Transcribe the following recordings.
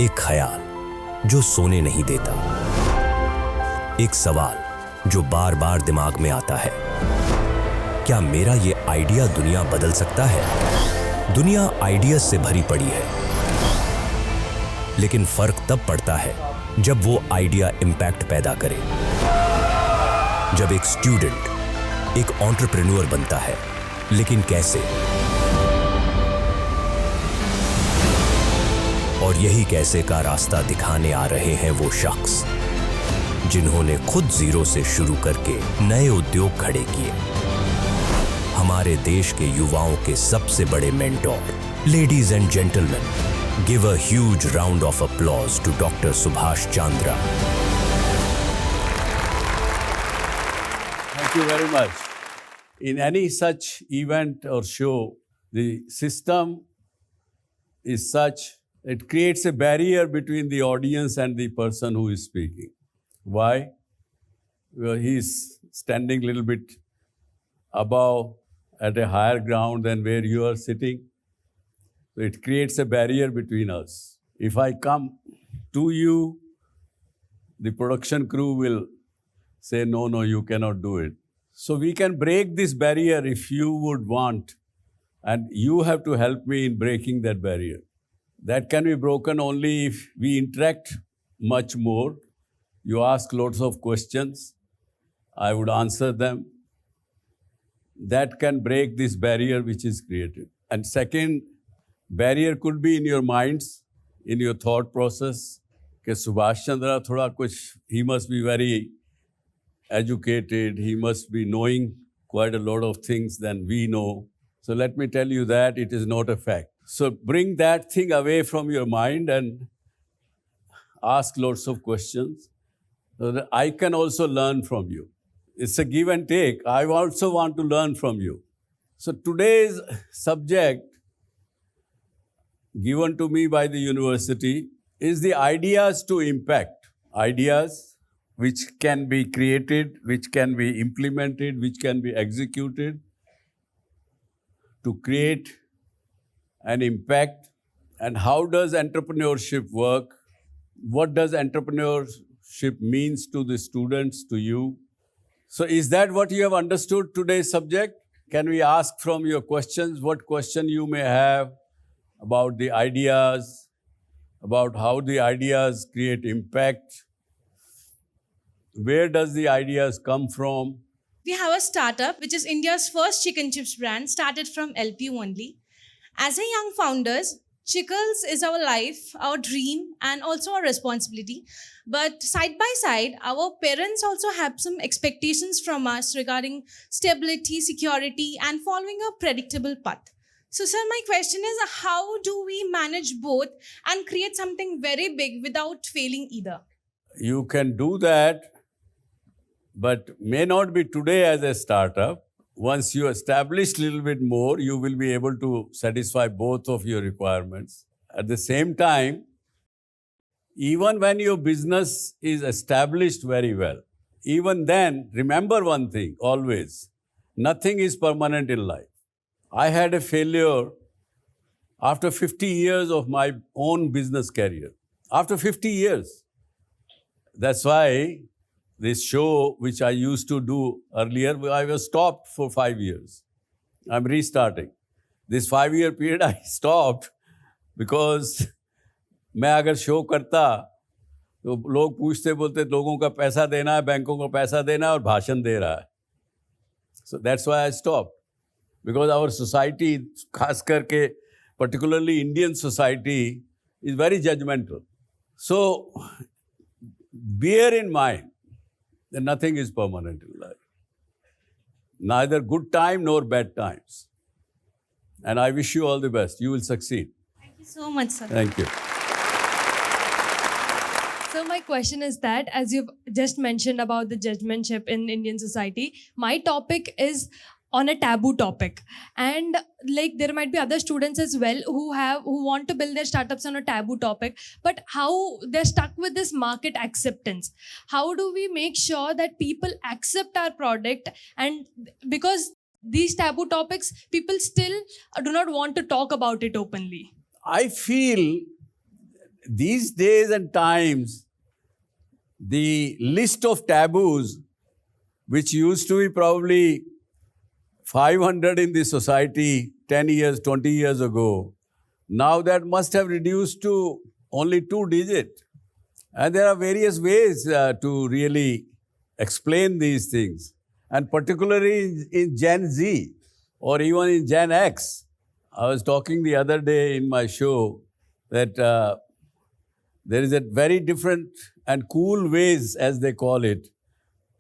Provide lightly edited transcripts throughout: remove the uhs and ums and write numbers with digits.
एक ख्याल जो सोने नहीं देता, एक सवाल जो बार बार दिमाग में आता है, क्या मेरा ये आइडिया दुनिया बदल सकता है? दुनिया आइडियाज से भरी पड़ी है, लेकिन फर्क तब पड़ता है जब वो आइडिया इंपैक्ट पैदा करे। जब एक स्टूडेंट एक एंटरप्रेन्योर बनता है, लेकिन कैसे? और यही कैसे का रास्ता दिखाने आ रहे हैं वो शख्स जिन्होंने खुद जीरो से शुरू करके नए उद्योग खड़े किए। हमारे देश के युवाओं के सबसे बड़े mentor. Ladies and gentleman, give a huge round of applause to doctor Subhash Chandra. Thank you very much. In any such event or show, the system is such it creates a barrier between the audience and the person who is speaking. Why? Well, he is standing a little bit above at a higher ground than where you are sitting. So it creates a barrier between us. If I come to you, the production crew will say, no, you cannot do it. So we can break this barrier if you would want, and you have to help me in breaking that barrier. That can be broken only if we interact much more. You ask lots of questions, I would answer them. That can break this barrier which is created. And second, barrier could be in your minds, in your thought process. कि Subhash Chandra thoda kuch, he must be very educated, he must be knowing quite a lot of things than we know. So let me tell you that it is not a fact. So bring that thing away from your mind and ask lots of questions so that I can also learn from you. It's a give and take. I also want to learn from you. So today's subject given to me by the university is the ideas to impact. Ideas which can be created, which can be implemented, which can be executed to create an impact. And how does entrepreneurship work? What does entrepreneurship means to the students, to you? So is that what you have understood today's subject? Can we ask from your questions what question you may have about the ideas, about how the ideas create impact? Where does the ideas come from? We have a startup which is India's first chicken chips brand, started from LP only. As a young founders, Chickles is our life, our dream, and also our responsibility. But side by side, our parents also have some expectations from us regarding stability, security, and following a predictable path. So, sir, my question is, how do we manage both and create something very big without failing either? You can do that, but may not be today as a startup. Once you establish a little bit more, you will be able to satisfy both of your requirements. At the same time, even when your business is established very well, even then, remember one thing always, nothing is permanent in life. I had a failure after 50 years of my own business career. After 50 years. That's why this show, which I used to do earlier, I was stopped for 5 years. I'm restarting. This 5-year period I stopped because मैं अगर show करता तो लोग पूछते बोलते लोगों का पैसा देना है, बैंकों का पैसा देना है और भाषण दे रहा है. So that's why I stopped. Because our society, खास करके particularly Indian society, is very judgmental. So bear in mind that nothing is permanent in life. Neither good time nor bad times. And I wish you all the best. You will succeed. Thank you so much, sir. Thank you. So my question is that, as you've just mentioned about the judgmentship in Indian society, my topic is on a taboo topic, and like there might be other students as well who want to build their startups on a taboo topic, but how they're stuck with this market acceptance. How do we make sure that people accept our product? And because these taboo topics, people still do not want to talk about it openly. I feel these days and times, the list of taboos, which used to be probably 500 in the society 10 years, 20 years ago, now that must have reduced to only 2 digits. And there are various ways to really explain these things. And particularly in Gen Z or even in Gen X. I was talking the other day in my show that there is a very different and cool ways, as they call it,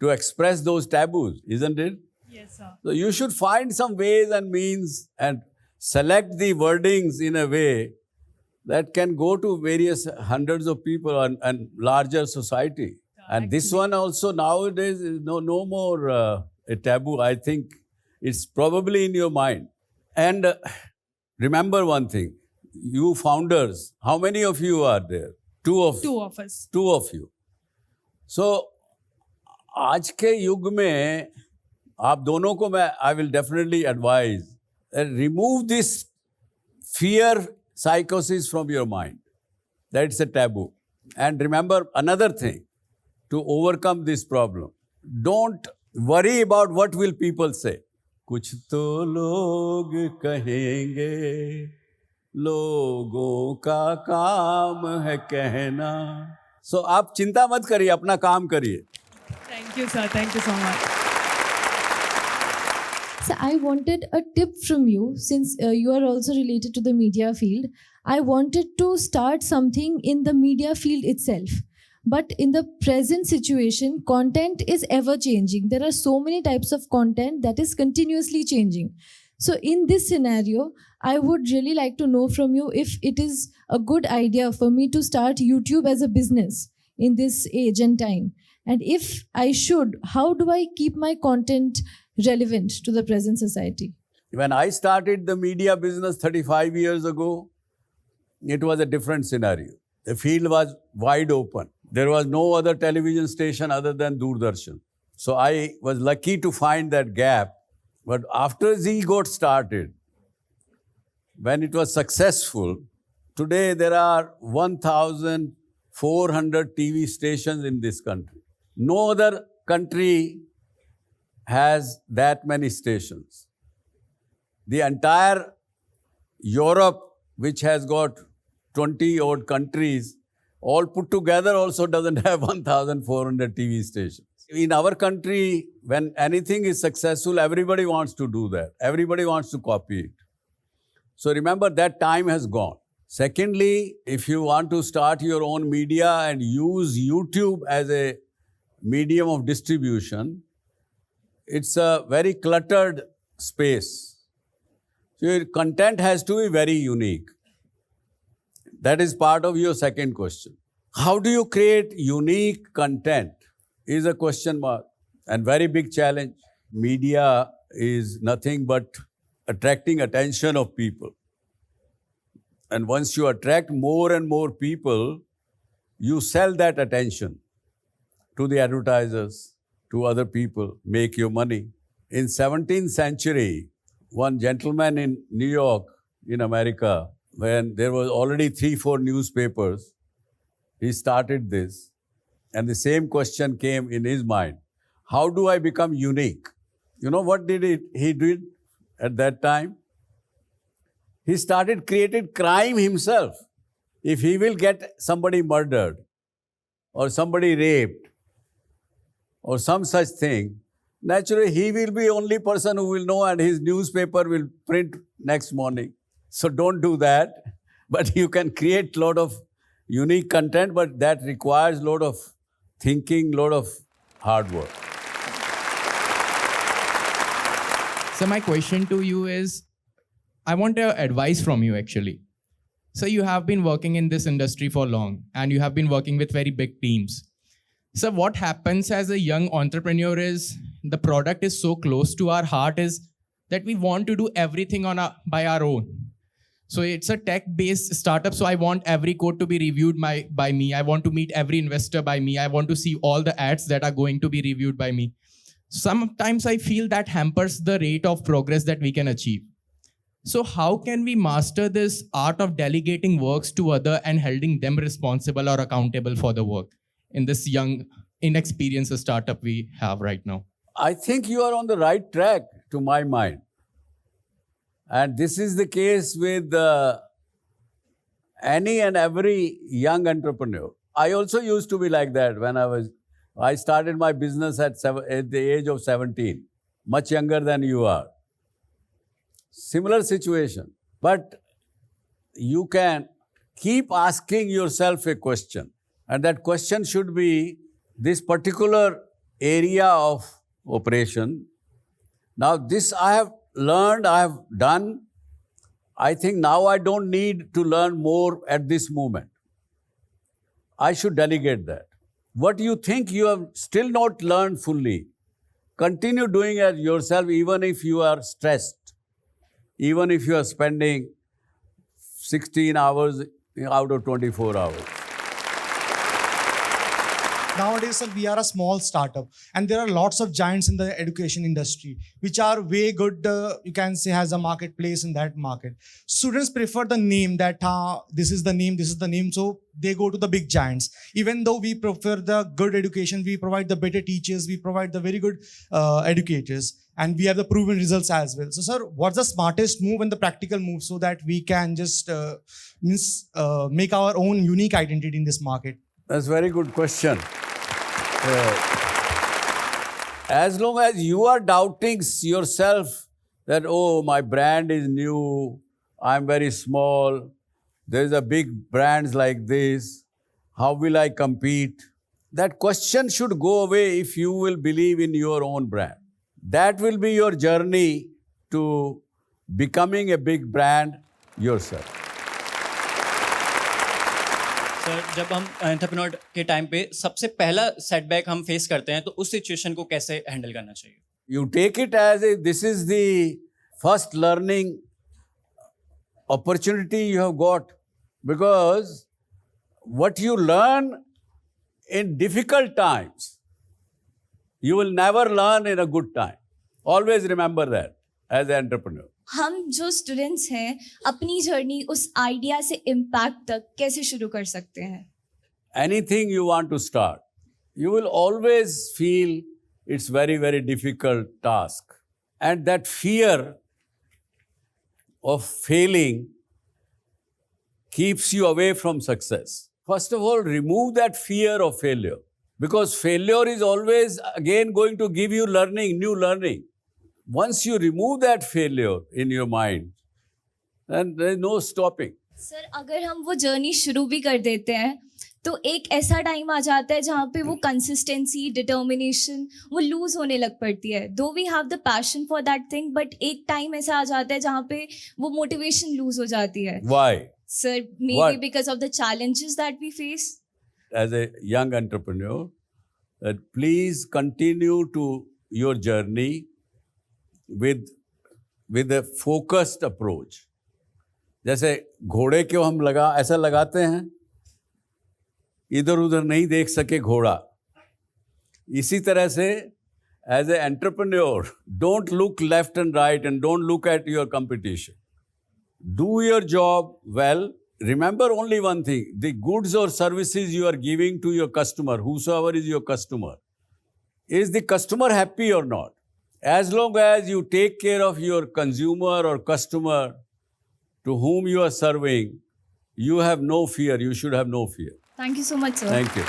to express those taboos, isn't it? Yes, sir. So you should find some ways and means and select the wordings in a way that can go to various hundreds of people and larger society. And this one also nowadays is no more a taboo. I think it's probably in your mind. And remember one thing, you founders, how many of you are there? Two of us. Two of you. So, आज के युग में आप दोनों को मैं I will definitely advise remove this fear psychosis from your mind. That's a taboo. And remember another thing to overcome this problem. Don't worry about what will people say. कुछ तो लोग कहेंगे, लोगों का काम है कहना. So आप चिंता मत करिए, अपना काम करिए. Thank you, sir. Thank you so much. So I wanted a tip from you, since you are also related to the media field. I wanted to start something in the media field itself. But in the present situation, content is ever changing. There are so many types of content that is continuously changing. So in this scenario, I would really like to know from you if it is a good idea for me to start YouTube as a business in this age and time. And if I should, how do I keep my content relevant to the present society? When I started the media business 35 years ago, it was a different scenario. The field was wide open. There was no other television station other than Doordarshan. So I was lucky to find that gap. But after Z got started, when it was successful, today there are 1,400 TV stations in this country. No other country has that many stations. The entire Europe, which has got 20 odd countries, all put together also doesn't have 1,400 TV stations. In our country, when anything is successful, everybody wants to do that. Everybody wants to copy it. So remember, that time has gone. Secondly, if you want to start your own media and use YouTube as a medium of distribution, it's a very cluttered space. So your content has to be very unique. That is part of your second question. How do you create unique content is a question mark and very big challenge. Media is nothing but attracting attention of people. And once you attract more and more people, you sell that attention to the advertisers, to other people, make your money. In 17th century, one gentleman in New York, in America, when there was already 3-4 newspapers, he started this. And the same question came in his mind. How do I become unique? You know what he did at that time? He started creating crime himself. If he will get somebody murdered or somebody raped or some such thing, naturally he will be the only person who will know and his newspaper will print next morning. So don't do that. But you can create a lot of unique content, but that requires a lot of thinking, a lot of hard work. So my question to you is, I want advice from you actually. So you have been working in this industry for long and you have been working with very big teams. So what happens as a young entrepreneur is the product is so close to our heart is that we want to do everything by our own. So it's a tech-based startup. So I want every code to be reviewed by me. I want to meet every investor by me. I want to see all the ads that are going to be reviewed by me. Sometimes I feel that hampers the rate of progress that we can achieve. So how can we master this art of delegating works to other and holding them responsible or accountable for the work in this young, inexperienced startup we have right now? I think you are on the right track, to my mind. And this is the case with any and every young entrepreneur. I also used to be like that when I started my business at the age of 17, much younger than you are. Similar situation. But you can keep asking yourself a question. And that question should be this particular area of operation. Now, this I have learned, I have done. I think now I don't need to learn more at this moment. I should delegate that. What you think you have still not learned fully, continue doing it yourself even if you are stressed. Even if you are spending 16 hours out of 24 hours. Nowadays, sir, we are a small startup, and there are lots of giants in the education industry, which are way good, you can say, has a marketplace in that market. Students prefer the name that, this is the name, so they go to the big giants. Even though we prefer the good education, we provide the better teachers, we provide the very good educators, and we have the proven results as well. So, sir, what's the smartest move and the practical move so that we can just make our own unique identity in this market? That's a very good question. As long as you are doubting yourself that, oh, my brand is new, I'm very small, there's a big brands like this, how will I compete? That question should go away if you will believe in your own brand. That will be your journey to becoming a big brand yourself. Sir, जब हम entrepreneur के time पे सबसे पहला setback हम face करते हैं तो उस सिचुएशन को कैसे हैंडल करना चाहिए? You take it as this is the first learning opportunity you have got, because what you learn in difficult times, you will never learn in a good time. Always remember that as an entrepreneur. हम जो students हैं अपनी journey उस idea से impact तक कैसे शुरू कर सकते हैं? Anything you want to start, you will always feel it's very, very difficult task. And that fear of failing keeps you away from success. First of all, remove that fear of failure, because failure is always again going to give you learning, new learning. Once you remove that failure in your mind, then there is no stopping. Sir, अगर हम वो journey शुरू भी कर देते हैं तो एक ऐसा टाइम आ जाता है जहाँ पे वो कंसिस्टेंसी, डिटर्मिनेशन वो लूज होने लग पड़ती है. Though we have the passion for that thing, but एक टाइम ऐसा आ जाता है जहाँ पे वो मोटिवेशन लूज हो जाती है. Why? Sir, maybe because of the challenges that we face. As a young entrepreneur, that please continue to your journey with a focused approach. जैसे घोड़े को हम ऐसा लगाते हैं, इधर उधर नहीं देख सके घोड़ा. इसी तरह से as an entrepreneur, don't look left and right and don't look at your competition. Do your job well. Remember only one thing: the goods or services you are giving to your customer, whosoever is your customer, is the customer happy or not? As long as you take care of your consumer or customer to whom you are serving, you have no fear. You should have no fear. Thank you so much, sir. Thank you.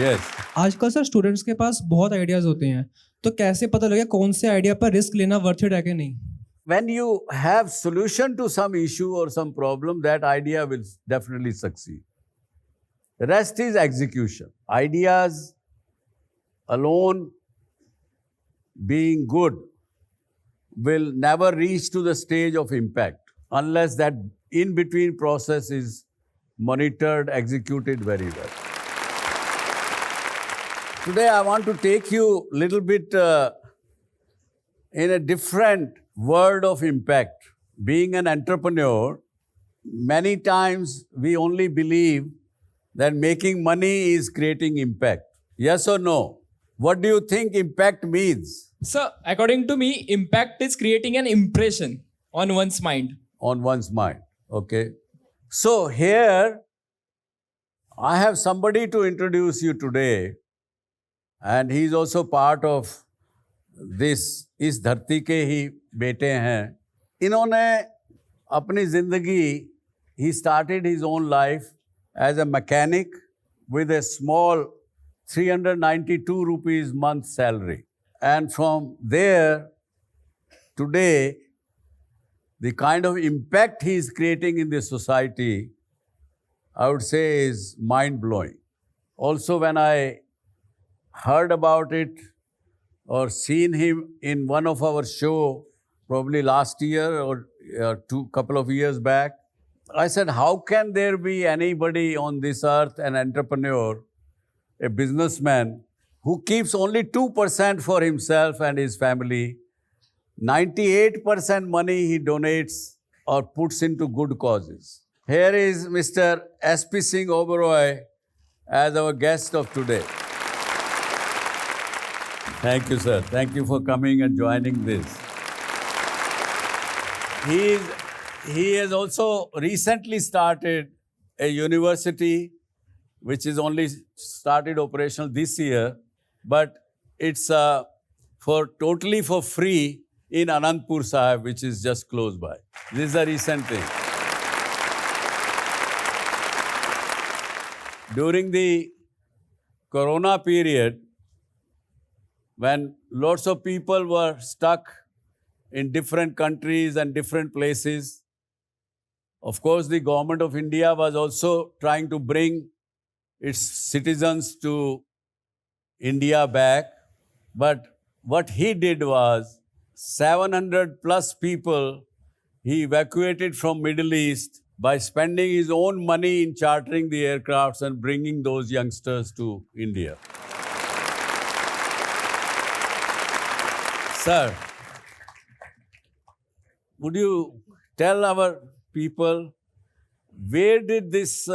Yes. आजकल sir students के पास बहुत ideas होते हैं, तो कैसे पता लगे कौन से आइडिया पर रिस्क लेना वर्थ इट है कि नहीं? When you have solution to some issue or some problem, that idea will definitely succeed. The rest is execution. Ideas alone being good will never reach to the stage of impact unless that in-between process is monitored, executed very well. Today I want to take you a little bit in a different world of impact. Being an entrepreneur, many times we only believe that making money is creating impact. Yes or no? What do you think impact means? So, according to me, impact is creating an impression. On one's mind. On one's mind. Okay. So here, I have somebody to introduce you today, and he is also part of this. इस धरती के ही बेटे हैं. इन्होंने अपनी जिंदगी, he started his own life as a mechanic with a small 392 rupees month salary. And from there, today, the kind of impact he is creating in the society, I would say, is mind-blowing. Also, when I heard about it or seen him in one of our show, probably last year or couple of years back, I said, how can there be anybody on this earth, an entrepreneur, a businessman, who keeps only 2% for himself and his family, 98% money he donates or puts into good causes. Here is Mr. S.P. Singh Oberoi as our guest of today. Thank you, sir. Thank you for coming and joining this. He has also recently started a university which is only started operational this year, but it's totally for free in Anandpur Sahib, which is just close by. This is a recent thing. During the Corona period, when lots of people were stuck in different countries and different places, of course, the government of India was also trying to bring its citizens to India back. But what he did was 700 plus people he evacuated from Middle East by spending his own money in chartering the aircrafts and bringing those youngsters to India. Sir, would you tell our people, where did this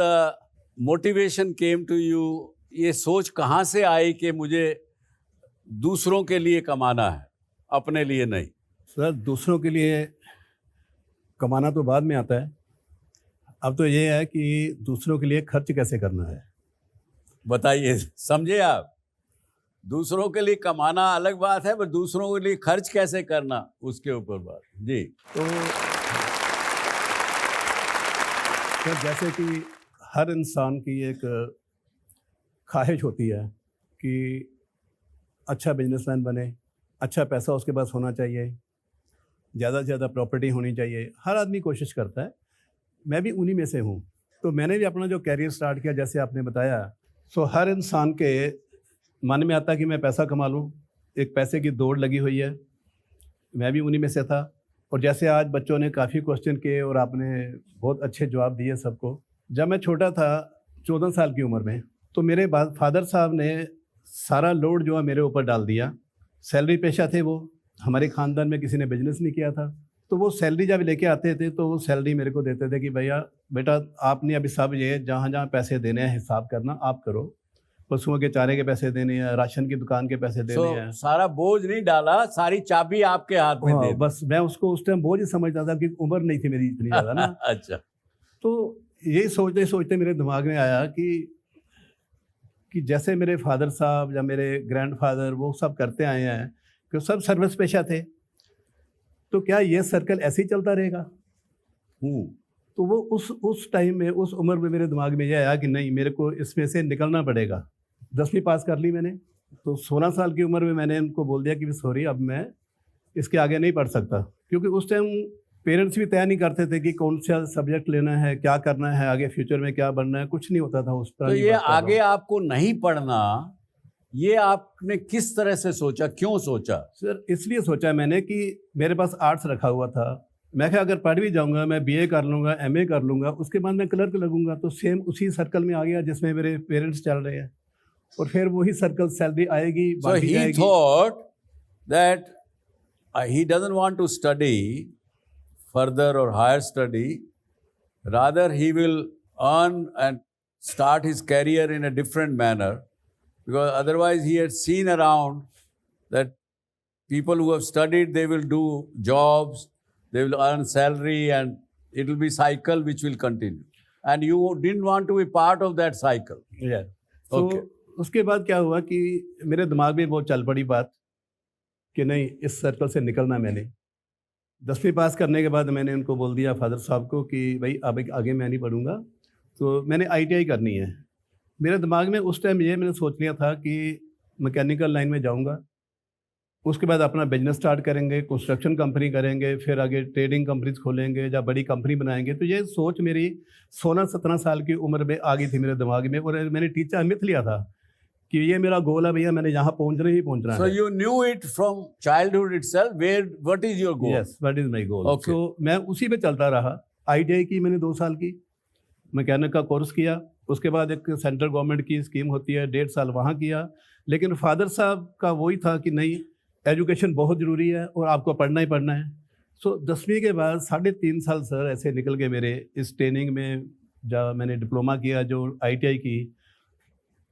motivation came to you? ये सोच कहाँ से आई कि मुझे दूसरों के लिए कमाना है, अपने लिए नहीं? सर, दूसरों के लिए कमाना तो बाद में आता है. अब तो ये है कि दूसरों के लिए खर्च कैसे करना है. बताइए, समझे आप? दूसरों के लिए कमाना अलग बात है, पर दूसरों के लिए खर्च कैसे करना, उसके ऊपर बात. जी. तो सर, जैसे कि हर इंसान की एक ख्वाहिश होती है कि अच्छा बिजनेसमैन बने, अच्छा पैसा उसके पास होना चाहिए, ज़्यादा से ज़्यादा प्रॉपर्टी होनी चाहिए. हर आदमी कोशिश करता है. मैं भी उन्हीं में से हूँ. तो मैंने भी अपना जो कैरियर स्टार्ट किया, जैसे आपने बताया, सो हर इंसान के मन में आता है कि मैं पैसा कमा लूँ. एक पैसे की दौड़ लगी हुई है. मैं भी उन्हीं में से था. और जैसे आज बच्चों ने काफ़ी क्वेश्चन किए और आपने बहुत अच्छे जवाब दिए सबको. जब मैं छोटा था, 14 साल की उम्र में, तो मेरे फादर साहब ने सारा लोड जो है मेरे ऊपर डाल दिया. सैलरी पेशा थे वो. हमारे ख़ानदान में किसी ने बिजनेस नहीं किया था. तो वो सैलरी जब लेके आते थे तो वो सैलरी मेरे को देते थे कि भैया बेटा, आपने अभी सब ये जहाँ जहाँ पैसे देने हैं हिसाब करना आप करो. पशुओं के चारे के पैसे देने हैं, राशन की दुकान के पैसे देने हैं. सारा बोझ नहीं डाला, सारी चाबी आपके हाथ में दे. बस मैं उसको उस टाइम बोझ ही समझता था कि उम्र नहीं थी मेरी इतनी ज़्यादा ना. अच्छा. तो यही सोचते सोचते मेरे दिमाग में आया कि जैसे मेरे फादर साहब या मेरे ग्रैंडफादर वो सब करते आए हैं, कि सब सर्विस पेशा थे, तो क्या ये सर्कल ऐसे ही चलता रहेगा? तो वो उस टाइम में, उस उम्र में मेरे दिमाग में ये आया कि नहीं, मेरे को इसमें से निकलना पड़ेगा. 10वीं पास कर ली मैंने. तो 16 साल की उम्र में मैंने उनको बोल दिया कि सॉरी, अब मैं इसके आगे नहीं पढ़ सकता. क्योंकि उस टाइम पेरेंट्स भी तय नहीं करते थे कि कौन सा सब्जेक्ट लेना है, क्या करना है, आगे फ्यूचर में क्या बनना है, कुछ नहीं होता था उस तरह. तो ये आगे आपको नहीं पढ़ना, ये आपने किस तरह से सोचा, क्यों सोचा? सर, इसलिए सोचा मैंने कि मेरे पास आर्ट्स रखा हुआ था. मैं क्या, अगर पढ़ भी जाऊंगा, मैं BA कर लूँगा, MA कर लूँगा, उसके बाद मैं क्लर्क लगूंगा. तो सेम उसी सर्कल में आ गया जिसमें मेरे पेरेंट्स चल रहे हैं. और फिर वही सर्कल, सैलरी आएगी, बाकी जाएगी. So he thought that he doesn't want to study further or higher study. Rather, he will earn and start his career in a different manner. Because otherwise he had seen around that people who have studied, they will do jobs, They will earn salary and it will be cycle which will continue. And you didn't want to be part of that cycle. Yeah. So Okay. उसके बाद क्या हुआ कि मेरे दिमाग में बहुत चल पड़ी बात कि नहीं, इस सर्कल से निकलना मैंने। 10वीं पास करने के बाद मैंने उनको बोल दिया फादर साहब को कि भाई अब आगे मैं नहीं पढ़ूंगा, तो मैंने ITI करनी है। मेरे दिमाग में उस टाइम ये मैंने सोच लिया था कि मैकेनिकल लाइन में जाऊंगा, उसके बाद अपना बिजनेस स्टार्ट करेंगे, कंस्ट्रक्शन कंपनी करेंगे, फिर आगे ट्रेडिंग कंपनीज खोलेंगे या बड़ी कंपनी बनाएंगे। तो ये सोच मेरी 16-17 साल की उम्र में आ गई थी मेरे दिमाग में, और मैंने टीचर मिथ लिया था कि ये मेरा गोल है भैया, मैंने यहाँ पहुँचना ही पहुँचना So है। you knew it from childhood itself. What is your goal? Yes, what is my goal. Okay. तो मैं उसी पे चलता रहा। ITI की मैंने 2 साल की, मैकेनिक का कोर्स किया, उसके बाद एक सेंट्रल गवर्नमेंट की स्कीम होती है, 1.5 साल वहाँ किया। लेकिन फादर साहब का वही था कि नहीं, एजुकेशन बहुत ज़रूरी है और आपको पढ़ना ही पढ़ना है। सो 10वीं के बाद 3.5 साल सर ऐसे निकल गए मेरे इस ट्रेनिंग में, जब मैंने डिप्लोमा किया जो ITI की।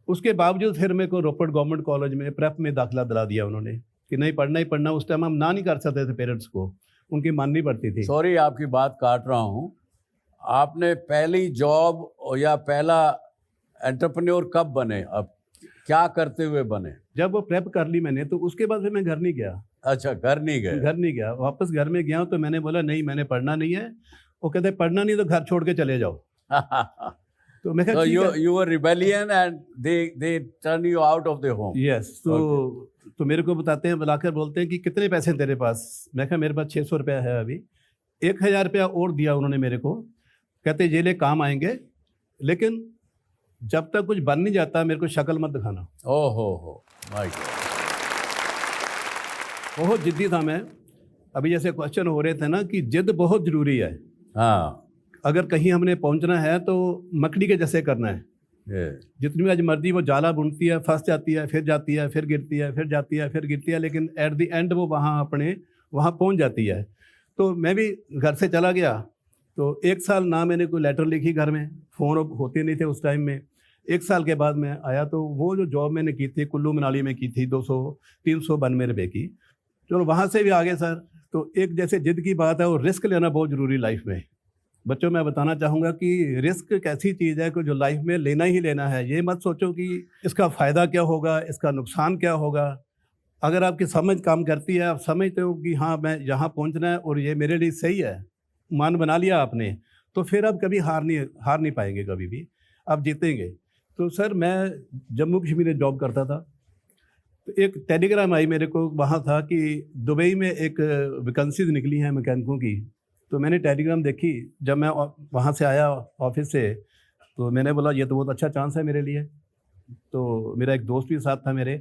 उसके बावजूद फिर मेरे को रोपड़ गवर्नमेंट कॉलेज में प्रेप में दाखिला दिला दिया उन्होंने कि नहीं, पढ़ना ही पढ़ना। उस टाइम हम ना नहीं कर सकते थे पेरेंट्स को, उनकी माननी पड़ती थी। सॉरी आपकी बात काट रहा हूँ। आपने पहली जॉब या पहला एंटरप्रेन्योर कब बने? अब क्या करते हुए बने? जब वो प्रेप कर ली मैंने, तो उसके बाद फिर मैं घर नहीं गया। अच्छा, घर नहीं गए? घर नहीं गया, वापस घर में गया तो मैंने बोला नहीं, मैंने पढ़ना नहीं है। वो कहते पढ़ना नहीं तो घर छोड़ के चले जाओ। तो मैं So you were rebellion and they turn you out of the home. Yes. तो मेरे को बताते हैं, बुलाकर बोलते हैं कि कितने पैसे हैं तेरे पास? मैं कहा मेरे पास 600 रुपया है अभी। 1000 रुपया और दिया उन्होंने मेरे को, कहते ये ले काम आएंगे, लेकिन जब तक कुछ बन नहीं जाता मेरे को शक्ल मत दिखाना। हो माय गॉड। बहुत जिद्दी था मैं। अभी जैसे क्वेश्चन हो रहे थे ना कि जिद बहुत ज़रूरी है। हाँ, अगर कहीं हमने पहुंचना है तो मकड़ी के जैसे करना है। ये जितनी आज मर्जी वो जाला बुनती है, फंस जाती है, फिर जाती है, फिर गिरती है, फिर जाती है, फिर गिरती है, लेकिन एट द एंड वो वहाँ पहुँच जाती है। तो मैं भी घर से चला गया, तो 1 साल ना मैंने कोई लेटर लिखी घर में, फ़ोन होते नहीं थे उस टाइम में। 1 साल के बाद मैं आया तो वो जो जॉब मैंने की थी कुल्लू मनाली में की थी, 200-392 रुपये की, चलो वहाँ से भी आगे सर। तो एक जैसे जिद की बात है, और रिस्क लेना बहुत ज़रूरी लाइफ में। बच्चों मैं बताना चाहूँगा कि रिस्क एक ऐसी चीज़ है कि जो लाइफ में लेना ही लेना है। ये मत सोचो कि इसका फ़ायदा क्या होगा, इसका नुकसान क्या होगा। अगर आपकी समझ काम करती है, आप समझते हो कि हाँ मैं यहाँ पहुँचना है और ये मेरे लिए सही है, मान बना लिया आपने, तो फिर आप कभी हार नहीं पाएंगे, कभी भी आप जीतेंगे। तो सर मैं जम्मू कश्मीर में जॉब करता था, तो एक टेलीग्राम आई मेरे को, वहाँ था कि दुबई में एक वैकेंसीज निकली हैं मैकेनिकों की। तो मैंने टेलीग्राम देखी, जब मैं वहाँ से आया ऑफिस से, तो मैंने बोला ये तो बहुत अच्छा चांस है मेरे लिए। तो मेरा एक दोस्त भी साथ था मेरे,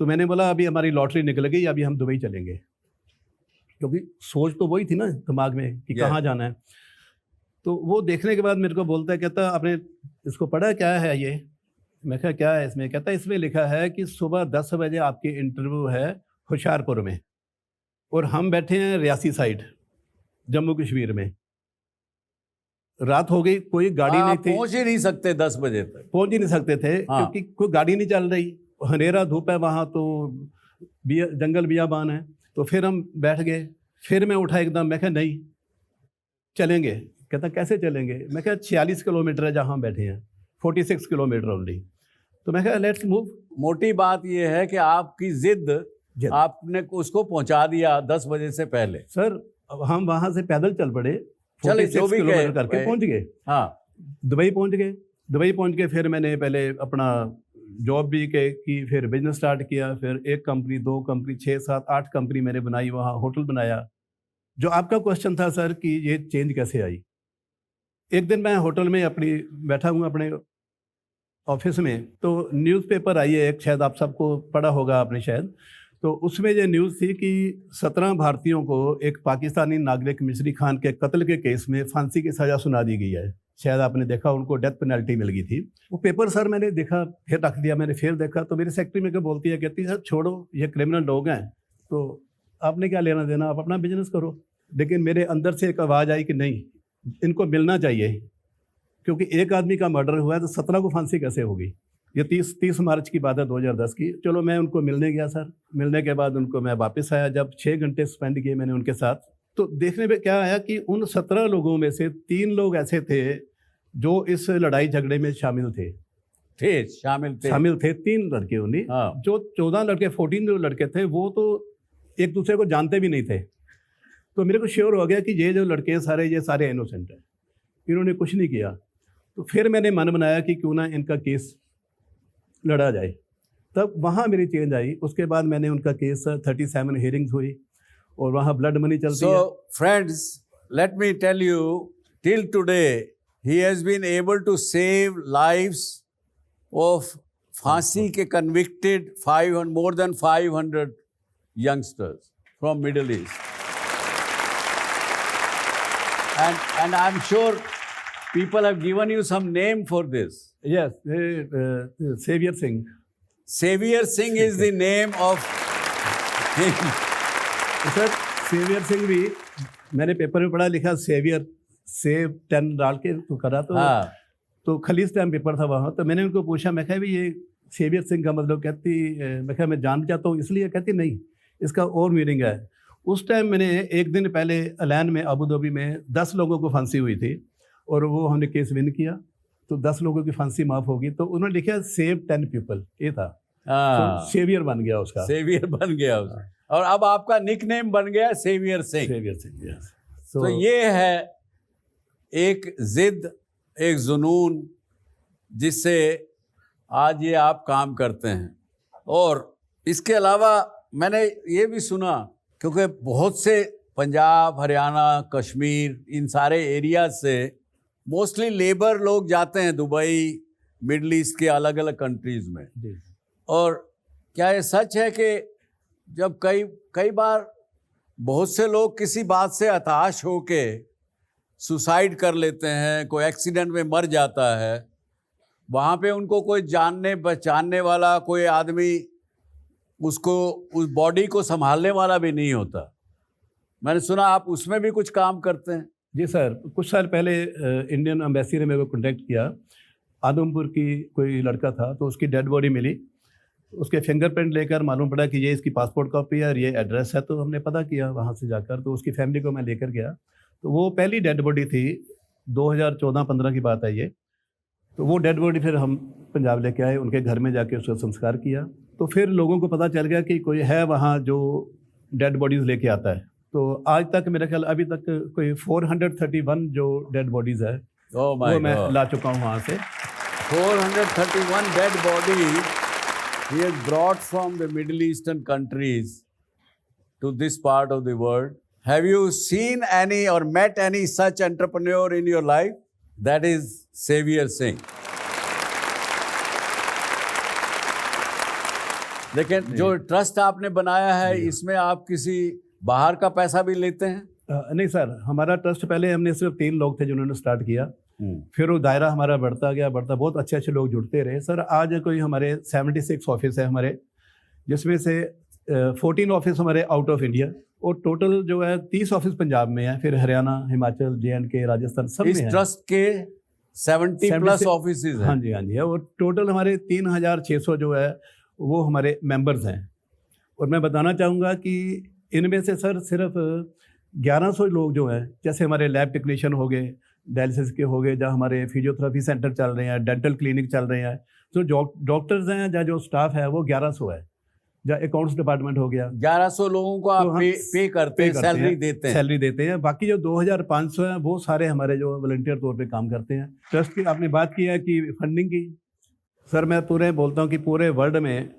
तो मैंने बोला अभी हमारी लॉटरी निकल गई, अभी हम दुबई चलेंगे, क्योंकि सोच तो वही थी ना दिमाग में कि कहाँ जाना है। तो वो देखने के बाद मेरे को बोलता है, कहता आपने इसको पढ़ा, क्या है ये? मैं कहा क्या है इसमें? कहता इसमें लिखा है कि सुबह 10 बजे आपकी इंटरव्यू है होशियारपुर में, और हम बैठे हैं रियासी साइड जम्मू कश्मीर में। रात हो गई, कोई गाड़ी नहीं थी, पहुंच ही नहीं सकते 10 बजे तक, पहुंच ही नहीं सकते थे। हाँ। क्योंकि कोई गाड़ी नहीं चल रही, हनेरा धूप है वहाँ, तो जंगल बियाबान है। तो फिर हम बैठ गए, फिर मैं उठा एकदम, मैं कहा नहीं चलेंगे। कहता कैसे चलेंगे? मैं कहा 46 किलोमीटर है जहाँ हम बैठे हैं, 46 किलोमीटर ओनली। तो मैं कहा लेट्स मूव। मोटी बात यह है कि आपकी जिद आपने उसको पहुंचा दिया 10 बजे से पहले। सर हम वहाँ से पैदल चल पड़े, चले 46 जो भी किलोमीटर करके पहुँच गए। हाँ, दुबई पहुँच गए। दुबई पहुँच के फिर मैंने पहले अपना जॉब भी की, फिर बिजनेस स्टार्ट किया, फिर 1 कंपनी, 2 कंपनी, 6, 7, 8 कंपनी मैंने बनाई, वहाँ होटल बनाया। जो आपका क्वेश्चन था सर कि ये चेंज कैसे आई, एक दिन मैं होटल में अपनी बैठा हूँ अपने ऑफिस में, तो न्यूज़पेपर आई है एक, शायद आप सबको पढ़ा होगा आपने शायद। तो उसमें ये न्यूज़ थी कि 17 भारतीयों को एक पाकिस्तानी नागरिक मिस्री खान के कत्ल के केस में फांसी की सज़ा सुना दी गई है। शायद आपने देखा, उनको डेथ पेनल्टी मिल गई थी। वो पेपर सर मैंने देखा, फिर रख दिया, मैंने फिर देखा। तो मेरी सेक्रेटरी मेरे को बोलती है, कहती है सर छोड़ो, ये क्रिमिनल लोग हैं, तो आपने क्या लेना देना, आप अपना बिजनेस करो। लेकिन मेरे अंदर से एक आवाज़ आई कि नहीं, इनको मिलना चाहिए, क्योंकि एक आदमी का मर्डर हुआ है तो 17 को फांसी कैसे होगी। ये 30 मार्च की बात है 2010 की। चलो मैं उनको मिलने गया सर। मिलने के बाद उनको मैं वापस आया, जब 6 घंटे स्पेंड किए मैंने उनके साथ, तो देखने में क्या आया कि उन 17 लोगों में से 3 लोग ऐसे थे जो इस लड़ाई झगड़े में शामिल थे। शामिल थे 3 लड़के उन्हीं। हाँ। जो 14 लड़के 14 जो लड़के थे वो तो एक दूसरे को जानते भी नहीं थे। तो मेरे को श्योर हो गया कि ये जो लड़के सारे ये सारे इनोसेंट हैं, इन्होंने कुछ नहीं किया। तो फिर मैंने मन बनाया कि क्यों ना इनका केस लड़ा जाए। तब वहाँ मेरी चेंज आई। उसके बाद मैंने उनका केस 37 हियरिंग्स हुई और वहाँ ब्लड मनी चलती है। So, friends, let me tell you, till today, he has been able to save lives of फांसी के convicted more than 500 youngsters from Middle East. And I'm sure people have given you some name for this. Yes, Savior Singh. Savior Singh is the name of him. Sir saviour Singh भी मैंने paper में पढ़ा, लिखा saviour save 10 डाल के तो करा। तो हाँ। तो खलीस टाइम पेपर था वहाँ। तो मैंने उनको पूछा, मैं कहा भी ये सेवियर सिंह का मतलब, कहती मैं कहा मैं जान चाहता हूँ इसलिए, कहती नहीं इसका और मीनिंग है। उस टाइम मैंने एक दिन पहले अलैन में अबू धाबी में 10 लोगों को फांसी हुई थी और वो हमने केस विन किया, तो 10 लोगों की फांसी माफ़ होगी। तो उन्होंने लिखा सेव 10 पीपल, ये था। तो सेवियर बन गया उसका। सेवियर बन गया उसका। और अब आपका निक नेम बन गया saviour Singh. Saviour Singh, yes. तो ये है एक जिद, एक जुनून जिससे आज ये आप काम करते हैं। और इसके अलावा मैंने ये भी सुना, क्योंकि बहुत से पंजाब, हरियाणा, कश्मीर, इन सारे एरिया से मोस्टली लेबर लोग जाते हैं दुबई, मिडल ईस्ट के अलग अलग कंट्रीज़ में। और क्या ये सच है कि जब कई बार बहुत से लोग किसी बात से हताश होके सुसाइड कर लेते हैं, कोई एक्सीडेंट में मर जाता है, वहाँ पे उनको कोई जानने पहचानने वाला कोई आदमी उसको उस बॉडी को संभालने वाला भी नहीं होता। मैंने सुना आप उसमें भी कुछ काम करते हैं। जी सर, कुछ साल पहले इंडियन एम्बेसी ने मेरे को कॉन्टेक्ट किया। आदमपुर की कोई लड़का था, तो उसकी डेड बॉडी मिली। उसके फिंगरप्रिंट लेकर मालूम पड़ा कि ये इसकी पासपोर्ट कॉपी है और ये एड्रेस है। तो हमने पता किया वहाँ से जाकर, तो उसकी फैमिली को मैं लेकर गया। तो वो पहली डेड बॉडी थी, 2014-15 की बात है ये। तो वो डेड बॉडी फिर हम पंजाब लेके आए, उनके घर में जाके उसका संस्कार किया। तो फिर लोगों को पता चल गया कि कोई है वहाँ जो डेड बॉडीज़ लेके आता है। तो आज तक मेरा ख्याल अभी तक कोई 431 जो डेड बॉडीज़ है वो मैं ला चुका हूँ वहाँ से। 431 dead bodies he has brought from the Middle Eastern countries to this part of the world. Have you seen any or met any such entrepreneur in your life? That is Savior Singh. लेकिन जो trust आपने बनाया है, इसमें आप किसी बाहर का पैसा भी लेते हैं? नहीं सर, हमारा ट्रस्ट पहले हमने सिर्फ 3 लोग थे जिन्होंने स्टार्ट किया। फिर वो दायरा हमारा बढ़ता गया, बहुत अच्छे अच्छे लोग जुड़ते रहे। सर आज कोई हमारे 76 ऑफिस है हमारे, जिसमें से 14 ऑफिस हमारे आउट ऑफ इंडिया, और टोटल जो है 30 ऑफिस पंजाब में है, फिर हरियाणा, हिमाचल, JNK, राजस्थान सब में है। इस ट्रस्ट के 70 प्लस ऑफिस हैं। हाँ जी, हाँ जी। और टोटल हमारे 3600 जो है वो हमारे मेंबर्स हैं। और मैं बताना चाहूँगा कि इनमें से सर सिर्फ 1100 लोग जो हैं, जैसे हमारे लैब टेक्नीशियन हो गए, डायलिसिस के हो गए, जहाँ हमारे फिजियोथेरेपी सेंटर चल रहे हैं, डेंटल क्लिनिक चल रहे हैं, तो जो डॉक्टर्स हैं या जो स्टाफ है वो 1100 है। जहाँ अकाउंट्स डिपार्टमेंट हो गया, 1100 लोगों को आप पे करते हैं, सैलरी देते हैं। बाकी जो 2500 हैं वो सारे हमारे जो वॉलंटियर तौर पे काम करते हैं। ट्रस्ट की आपने बात की है कि फंडिंग की, सर मैं पूरे बोलता हूँ कि पूरे वर्ल्ड में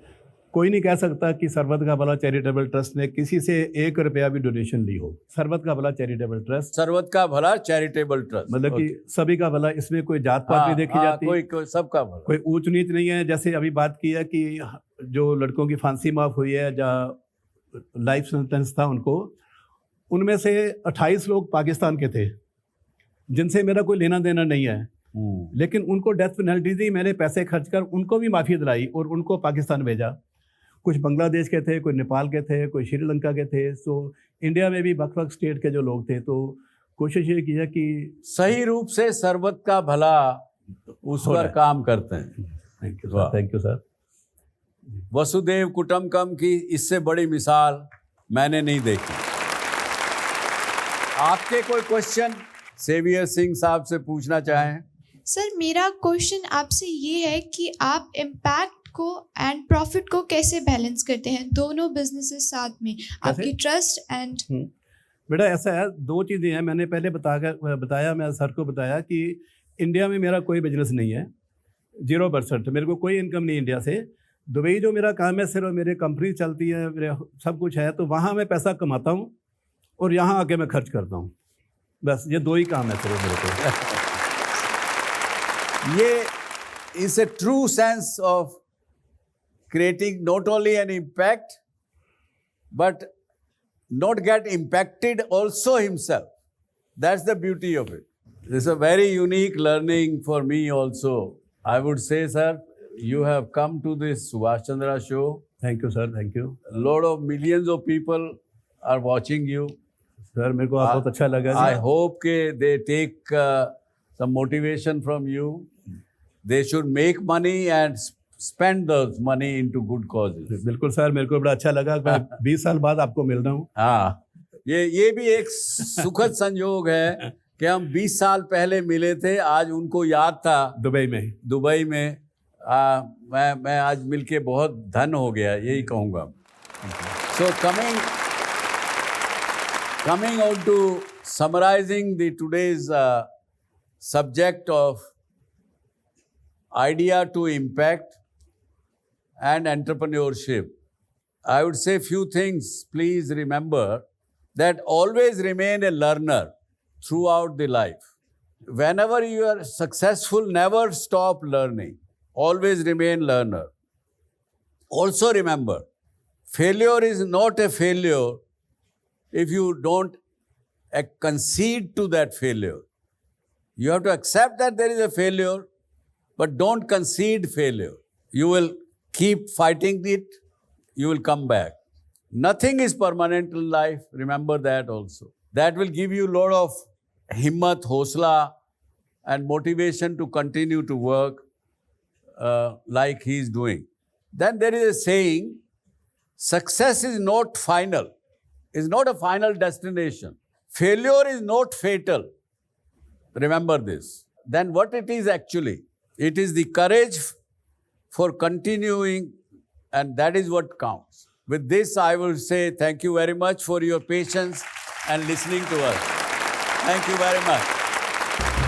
कोई नहीं कह सकता कि सरबत का भला चैरिटेबल ट्रस्ट ने किसी से 1 रुपया भी डोनेशन ली हो। सरबत का भला चैरिटेबल ट्रस्ट, सरबत का भला चैरिटेबल ट्रस्ट मतलब कि सभी का भला, इसमें कोई जात पात नहीं देखी जाती, कोई सबका भला, कोई ऊंच नीच नहीं है। जैसे अभी बात की है कि जो लड़कों की फांसी माफ हुई है या लाइफ सेंटेंस था उनको, उनमें से 28 लोग पाकिस्तान के थे जिनसे मेरा कोई लेना देना नहीं है, लेकिन उनको डेथ पेनल्टी दी, मैंने पैसे खर्च कर उनको भी माफ़ी दिलाई और उनको पाकिस्तान भेजा। कुछ बांग्लादेश के थे, कोई नेपाल के थे, कोई श्रीलंका के थे। तो इंडिया में भी वक्त स्टेट के जो लोग थे। तो कोशिश ये की है कि सही रूप से सरबत का भला उस पर काम करते हैं। Thank you sir. वसुदेव कुटुंबकम की इससे बड़ी मिसाल मैंने नहीं देखी। आपके कोई क्वेश्चन सेवियर सिंह साहब से पूछना चाहें? सर मेरा क्वेश्चन आपसे ये है कि आप इम्पैक्ट को एंड प्रॉफिट को कैसे बैलेंस करते हैं, दोनों बिजनेसेस साथ में, आपकी ट्रस्ट एंड? बेटा ऐसा है, दो चीज़ें हैं। मैंने पहले बताया मैं सर को बताया कि इंडिया में मेरा कोई बिजनेस नहीं है, 0%। मेरे को कोई इनकम नहीं इंडिया से। दुबई जो मेरा काम है, सिर्फ मेरे कंपनी चलती है, मेरे सब कुछ है, तो वहाँ मैं पैसा कमाता हूँ और यहाँ आके मैं खर्च करता हूँ। बस ये दो ही काम है सिर्फ मेरे को। ये is a true sense of creating not only an impact but not get impacted also himself. That's the beauty of it. This is a very unique learning for me also. I would say, sir, you have come to this Subhash Chandra show. Thank you, sir. Thank you. A lot of millions of people are watching you. Sir मेरे को बहुत अच्छा लगा। I hope they take some motivation from you. They should make money and spend those money into good causes. बिल्कुल sir, मेरे को बड़ा अच्छा लगा। मैं 20 साल बाद आपको मिल रहा हूँ। हाँ, ये भी एक सुखद संयोग है कि हम 20 साल पहले मिले थे, आज उनको याद था दुबई में। मैं आज मिलके बहुत धन हो गया, यही कहूँगा। So coming on to summarizing the today's subject of idea to impact and entrepreneurship, I would say few things. Please remember that always remain a learner throughout the life. Whenever you are successful, never stop learning. Always remain learner. Also remember, failure is not a failure if you don't concede to that failure. You have to accept that there is a failure, but don't concede failure. You will keep fighting it, you will come back. Nothing is permanent in life, remember that also. That will give you a lot of himmat, hosla and motivation to continue to work like he is doing. Then there is a saying, success is not final, is not a final destination. Failure is not fatal. Remember this. Then what it is actually? It is the courage for continuing, and that is what counts. With this, I will say thank you very much for your patience and listening to us. Thank you very much.